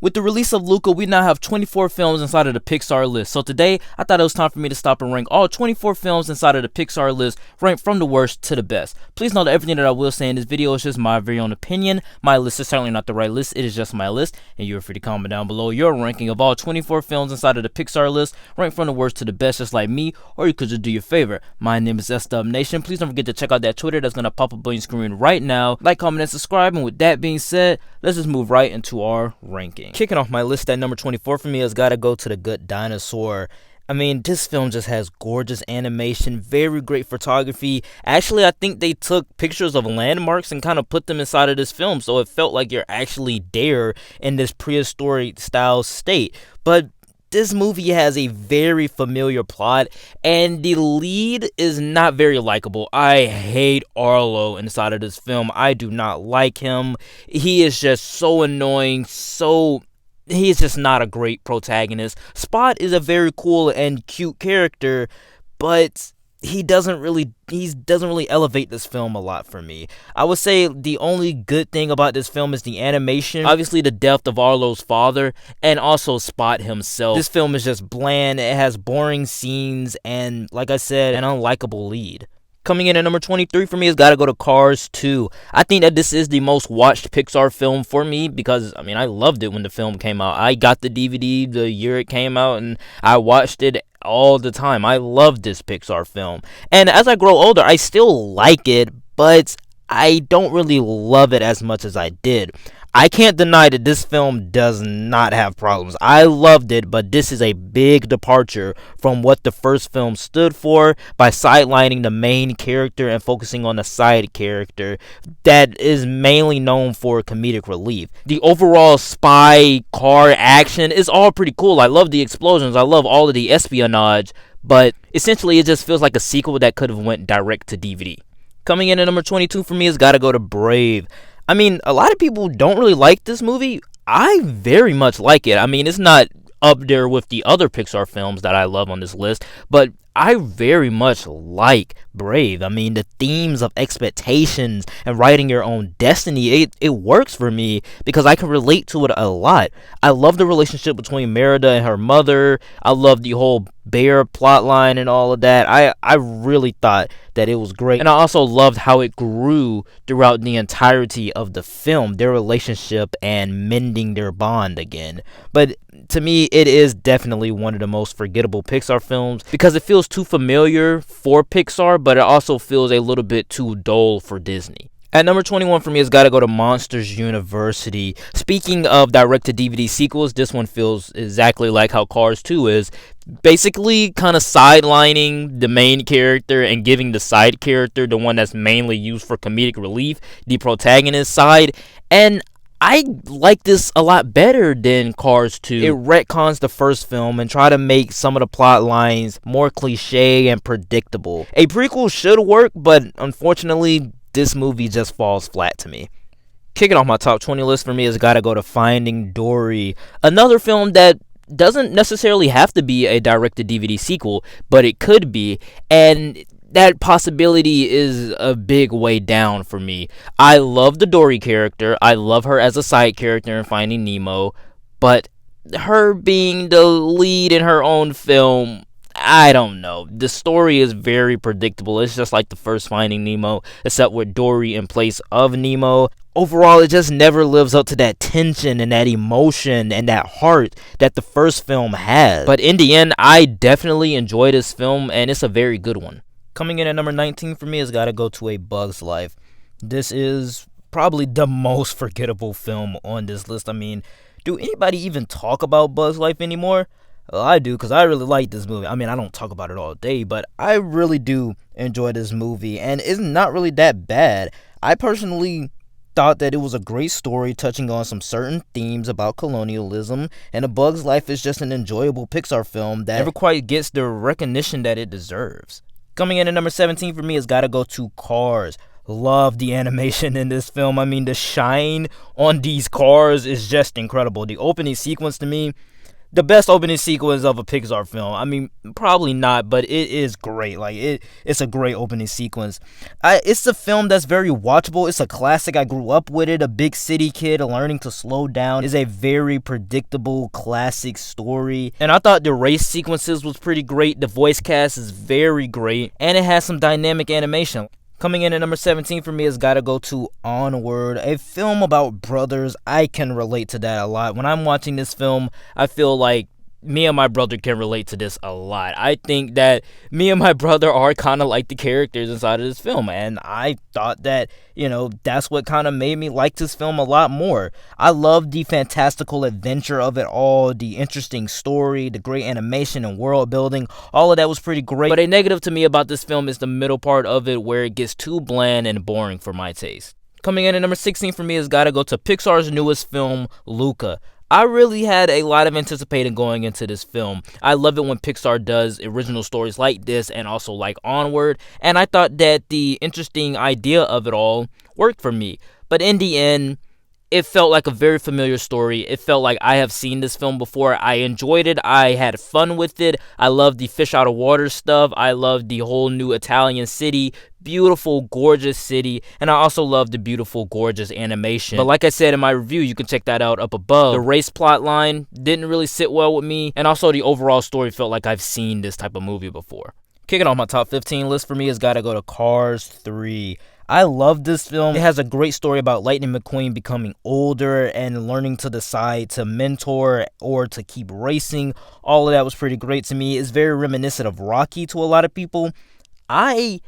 With the release of Luca, we now have 24 films inside of the Pixar list. So today, I thought it was time for me to stop and rank all 24 films inside of the Pixar list, ranked from the worst to the best. Please note that everything that I will say in this video is just my very own opinion. My list is certainly not the right list, it is just my list, and you're free to comment down below your ranking of all 24 films inside of the Pixar list, ranked from the worst to the best, just like me, or you could just do your favorite. My name is SDubNation. Please don't forget to check out that Twitter that's going to pop up on your screen right now. Like, comment, and subscribe, and with that being said, let's just move right into our ranking. Kicking off my list at number 24 for me has got to go to the Good Dinosaur. I mean, this film just has gorgeous animation, very great photography. Actually, I think they took pictures of landmarks and kind of put them inside of this film, so it felt like you're actually there in this prehistoric style state. But this movie has a very familiar plot, and the lead is not very likable. I hate Arlo inside of this film. I do not like him. He is just so annoying, he's just not a great protagonist. Spot is a very cool and cute character, but he doesn't really elevate this film a lot for me. I would say the only good thing about this film is the animation, obviously the death of Arlo's father, and also Spot himself. This film is just bland, it has boring scenes, and like I said, an unlikable lead. Coming in at number 23 for me has got to go to Cars 2. I think that this is the most watched Pixar film for me because, I mean, I loved it when the film came out. I got the DVD the year it came out, and I watched it all the time. I love this Pixar film. And as I grow older, I still like it, but I don't really love it as much as I did. I can't deny that this film does not have problems. I loved it, but this is a big departure from what the first film stood for by sidelining the main character and focusing on the side character that is mainly known for comedic relief. The overall spy car action is all pretty cool. I love the explosions. I love all of the espionage, but essentially it just feels like a sequel that could have went direct to DVD. Coming in at number 22 for me has got to go to Brave. I mean, a lot of people don't really like this movie. I very much like it. I mean, it's not up there with the other Pixar films that I love on this list, but I very much like Brave. I mean, the themes of expectations and writing your own destiny, it works for me because I can relate to it a lot. I love the relationship between Merida and her mother. I love the whole bear plotline and all of that. I really thought that it was great. And I also loved how it grew throughout the entirety of the film, their relationship and mending their bond again. But to me, it is definitely one of the most forgettable Pixar films because it feels too familiar for Pixar, but it also feels a little bit too dull for Disney. At number 21 for me has got to go to Monsters University. Speaking of direct-to-DVD sequels, this one feels exactly like how Cars 2 is. Basically kind of sidelining the main character and giving the side character, the one that's mainly used for comedic relief, the protagonist side. And I like this a lot better than Cars 2. It retcons the first film and try to make some of the plot lines more cliche and predictable. A prequel should work, but unfortunately, this movie just falls flat to me. Kicking off my top 20 list for me has got to go to Finding Dory. Another film that doesn't necessarily have to be a direct-to-DVD sequel, but it could be, and that possibility is a big way down for me. I love the Dory character. I love her as a side character in Finding Nemo, but her being the lead in her own film, I don't know. The story is very predictable. It's just like the first Finding Nemo, except with Dory in place of Nemo. Overall, it just never lives up to that tension and that emotion and that heart that the first film has. But in the end, I definitely enjoy this film, and it's a very good one. Coming in at number 19 for me has got to go to A Bug's Life. This is probably the most forgettable film on this list. I mean, do anybody even talk about Bug's Life anymore? Well, I do, because I really like this movie. I mean, I don't talk about it all day, but I really do enjoy this movie, and it's not really that bad. I personally thought that it was a great story touching on some certain themes about colonialism, and A Bug's Life is just an enjoyable Pixar film that never quite gets the recognition that it deserves. Coming in at number 17 for me has got to go to Cars. Love the animation in this film. I mean, the shine on these cars is just incredible. The opening sequence to me, the best opening sequence of a Pixar film. I mean, probably not, but it is great. Like it's a great opening sequence. It's a film that's very watchable. It's a classic. I grew up with it. A big city kid learning to slow down is a very predictable classic story. And I thought the race sequences was pretty great. The voice cast is very great, and it has some dynamic animation. Coming in at number 17 for me has got to go to Onward, a film about brothers. I can relate to that a lot. When I'm watching this film, I feel like me and my brother can relate to this a lot. I think that me and my brother are kind of like the characters inside of this film, and I thought that, that's what kind of made me like this film a lot more. I love the fantastical adventure of it all, the interesting story, the great animation and world building. All of that was pretty great. But a negative to me about this film is the middle part of it, where it gets too bland and boring for my taste. Coming in at number 16 for me has got to go to Pixar's newest film, Luca. I really had a lot of anticipating going into this film. I love it when Pixar does original stories like this and also like Onward, and I thought that the interesting idea of it all worked for me. But in the end, it felt like a very familiar story. It felt like I have seen this film before. I enjoyed it. I had fun with it. I loved the fish out of water stuff. I loved the whole new Italian city. Beautiful, gorgeous city. And I also loved the beautiful, gorgeous animation. But like I said in my review, you can check that out up above. The race plot line didn't really sit well with me. And also the overall story felt like I've seen this type of movie before. Kicking off my top 15 list for me has got to go to Cars 3. I love this film. It has a great story about Lightning McQueen becoming older and learning to decide to mentor or to keep racing. All of that was pretty great to me. It's very reminiscent of Rocky to a lot of people. I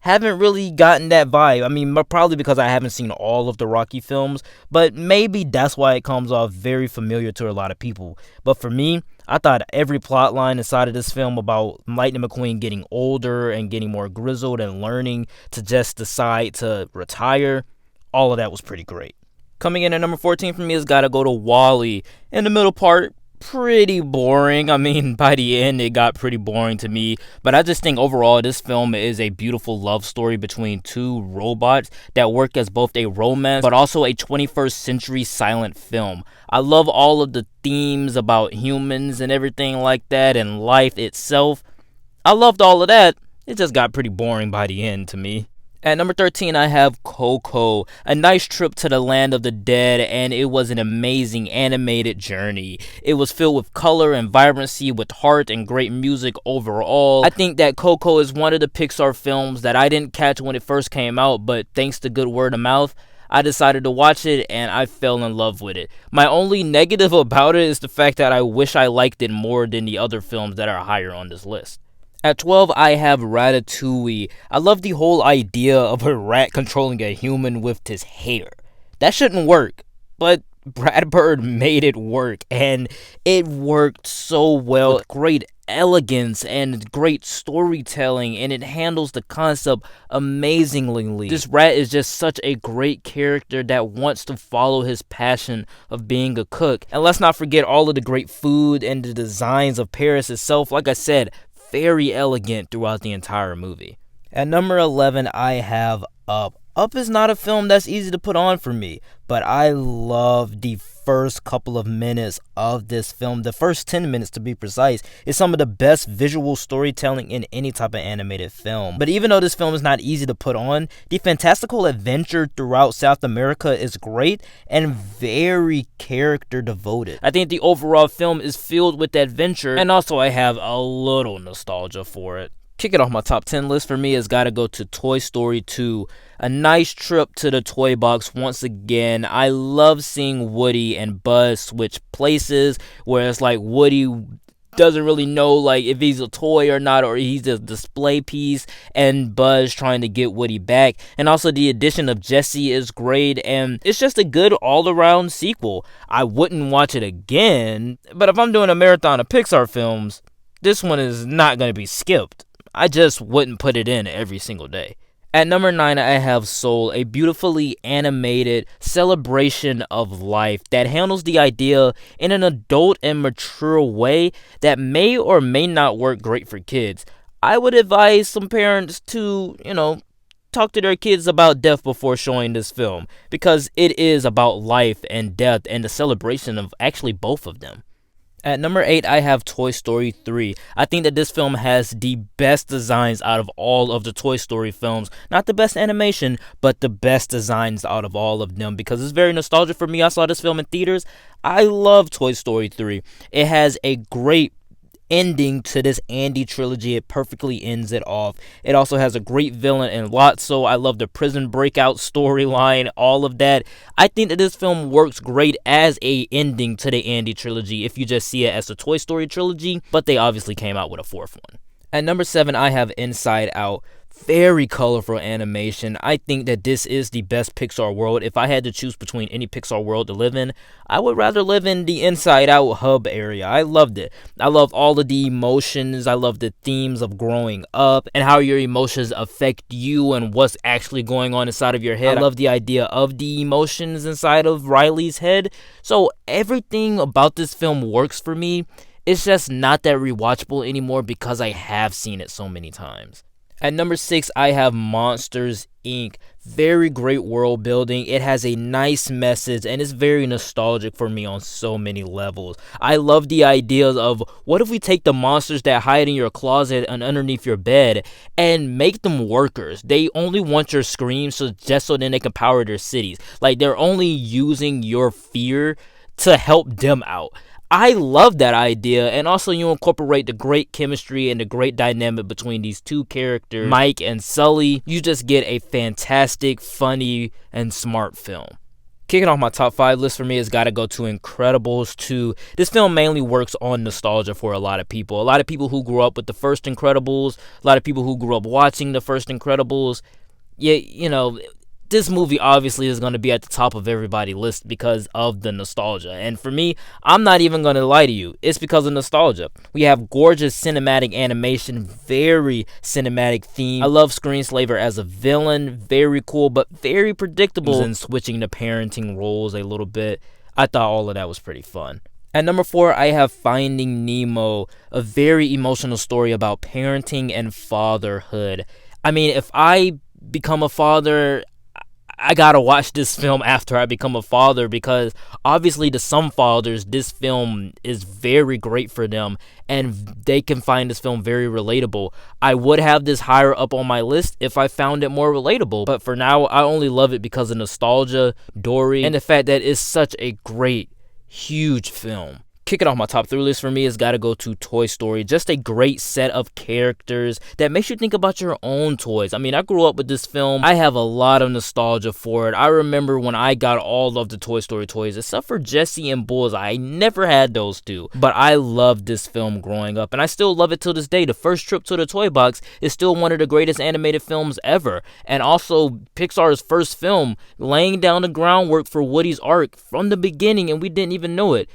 haven't really gotten that vibe. I mean, probably because I haven't seen all of the Rocky films, but maybe that's why it comes off very familiar to a lot of people. But for me, I thought every plot line inside of this film about Lightning McQueen getting older and getting more grizzled and learning to just decide to retire, all of that was pretty great. Coming in at number 14 for me has got to go to WALL-E. In the middle part, pretty boring. I mean, by the end, it got pretty boring to me. But I just think overall, this film is a beautiful love story between two robots that work as both a romance, but also a 21st century silent film. I love all of the themes about humans and everything like that, and life itself. I loved all of that. It just got pretty boring by the end to me. At number 13, I have Coco, a nice trip to the land of the dead, and it was an amazing animated journey. It was filled with color and vibrancy, with heart and great music overall. I think that Coco is one of the Pixar films that I didn't catch when it first came out, but thanks to good word of mouth, I decided to watch it, and I fell in love with it. My only negative about it is the fact that I wish I liked it more than the other films that are higher on this list. At 12, I have Ratatouille. I love the whole idea of a rat controlling a human with his hair. That shouldn't work, but Brad Bird made it work, and it worked so well. With great elegance and great storytelling, and it handles the concept amazingly. This rat is just such a great character that wants to follow his passion of being a cook. And let's not forget all of the great food and the designs of Paris itself. Like I said, very elegant throughout the entire movie. At number 11, I have Up. Up is not a film that's easy to put on for me, but I love the first couple of minutes of this film. The first 10 minutes, to be precise, is some of the best visual storytelling in any type of animated film. But even though this film is not easy to put on, the fantastical adventure throughout South America is great and very character devoted. I think the overall film is filled with adventure, and also I have a little nostalgia for it. Kicking off my top 10 list for me has got to go to Toy Story 2. A nice trip to the toy box once again. I love seeing Woody and Buzz switch places, where it's like Woody doesn't really know like if he's a toy or not, or he's a display piece, and Buzz trying to get Woody back. And also the addition of Jessie is great, and it's just a good all-around sequel. I wouldn't watch it again, but if I'm doing a marathon of Pixar films, this one is not going to be skipped. I just wouldn't put it in every single day. At number 9, I have Soul, a beautifully animated celebration of life that handles the idea in an adult and mature way that may or may not work great for kids. I would advise some parents to, talk to their kids about death before showing this film, because it is about life and death and the celebration of actually both of them. At number 8, I have Toy Story 3. I think that this film has the best designs out of all of the Toy Story films. Not the best animation, but the best designs out of all of them because it's very nostalgic for me. I saw this film in theaters. I love Toy Story 3. It has a great ending to this Andy trilogy. It perfectly ends it off. It also has a great villain in Lotso. I love the prison breakout storyline, all of that. I think that this film works great as a ending to the Andy trilogy if you just see it as a Toy Story trilogy, but they obviously came out with a fourth one. At number 7, I have Inside Out. Very colorful animation. I think that this is the best Pixar world. If I had to choose between any Pixar world to live in, I would rather live in the Inside Out hub area. I loved it. I love all of the emotions. I love the themes of growing up and how your emotions affect you and what's actually going on inside of your head. I love the idea of the emotions inside of Riley's head. So everything about this film works for me. It's just not that rewatchable anymore because I have seen it so many times. At number 6, I have Monsters, Inc. Very great world building. It has a nice message and it's very nostalgic for me on so many levels. I love the ideas of what if we take the monsters that hide in your closet and underneath your bed and make them workers. They only want your screams just so then they can power their cities. Like they're only using your fear to help them out. I love that idea, and also you incorporate the great chemistry and the great dynamic between these two characters, Mike and Sully. You just get a fantastic, funny, and smart film. Kicking off my top 5 list for me has got to go to Incredibles 2. This film mainly works on nostalgia for a lot of people. A lot of people who grew up with the first Incredibles, a lot of people who grew up watching the first Incredibles. Yeah, you know, this movie obviously is going to be at the top of everybody's list because of the nostalgia. And for me, I'm not even going to lie to you. It's because of nostalgia. We have gorgeous cinematic animation, very cinematic theme. I love Screenslaver as a villain. Very cool, but very predictable in switching the parenting roles a little bit. I thought all of that was pretty fun. At number 4, I have Finding Nemo, a very emotional story about parenting and fatherhood. I mean, if I become a father, I gotta watch this film after I become a father because obviously to some fathers this film is very great for them and they can find this film very relatable. I would have this higher up on my list if I found it more relatable, but for now I only love it because of nostalgia, Dory, and the fact that it's such a great, huge film. Kicking off my top 3 list for me has got to go to Toy Story. Just a great set of characters that makes you think about your own toys. I mean, I grew up with this film. I have a lot of nostalgia for it. I remember when I got all of the Toy Story toys, except for Jessie and Bullseye. I never had those two, but I loved this film growing up, and I still love it till this day. The first trip to the toy box is still one of the greatest animated films ever, and also Pixar's first film, laying down the groundwork for Woody's arc from the beginning, and we didn't even know it.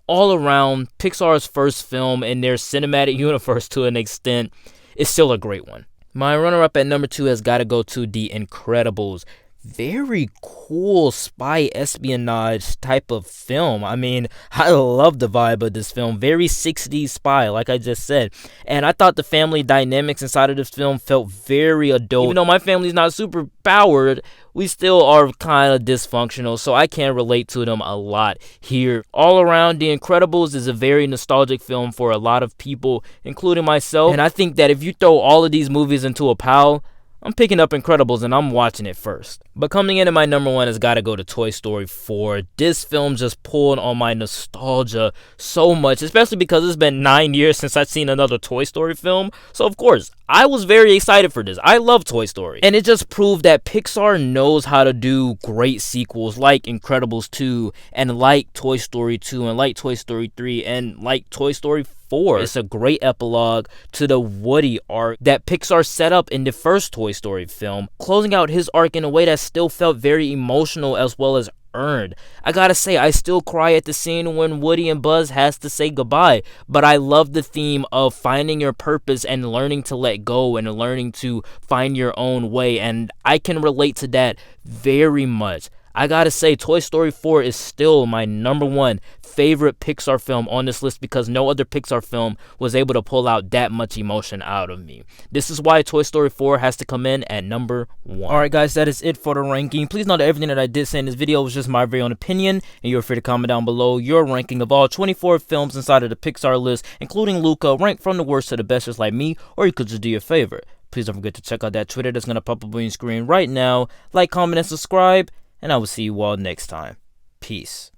All around, Pixar's first film in their cinematic universe to an extent is still a great one. My runner-up at number 2 has got to go to The Incredibles. Very cool spy espionage type of film. I mean, I love the vibe of this film. Very 60s spy, like I just said. And I thought the family dynamics inside of this film felt very adult. Even though my family's not super powered, we still are kind of dysfunctional, so I can relate to them a lot here. All around, The Incredibles is a very nostalgic film for a lot of people, including myself. And I think that if you throw all of these movies into a pile, I'm picking up Incredibles and I'm watching it first. But coming in at my number 1 has got to go to Toy Story 4. This film just pulled on my nostalgia so much, especially because it's been 9 years since I've seen another Toy Story film. So of course, I was very excited for this. I love Toy Story. And it just proved that Pixar knows how to do great sequels like Incredibles 2 and like Toy Story 2 and like Toy Story 3 and like Toy Story 4. It's a great epilogue to the Woody arc that Pixar set up in the first Toy Story film, closing out his arc in a way that still felt very emotional as well as earned. I gotta say, I still cry at the scene when Woody and Buzz has to say goodbye, but I love the theme of finding your purpose and learning to let go and learning to find your own way, and I can relate to that very much. I gotta say, Toy Story 4 is still my number one favorite Pixar film on this list because no other Pixar film was able to pull out that much emotion out of me. This is why Toy Story 4 has to come in at number 1. Alright guys, that is it for the ranking. Please note that everything that I did say in this video was just my very own opinion, and you're free to comment down below your ranking of all 24 films inside of the Pixar list, including Luca, ranked from the worst to the best just like me, or you could just do your favorite. Please don't forget to check out that Twitter that's going to pop up on your screen right now. Like, comment, and subscribe, and I will see you all next time. Peace.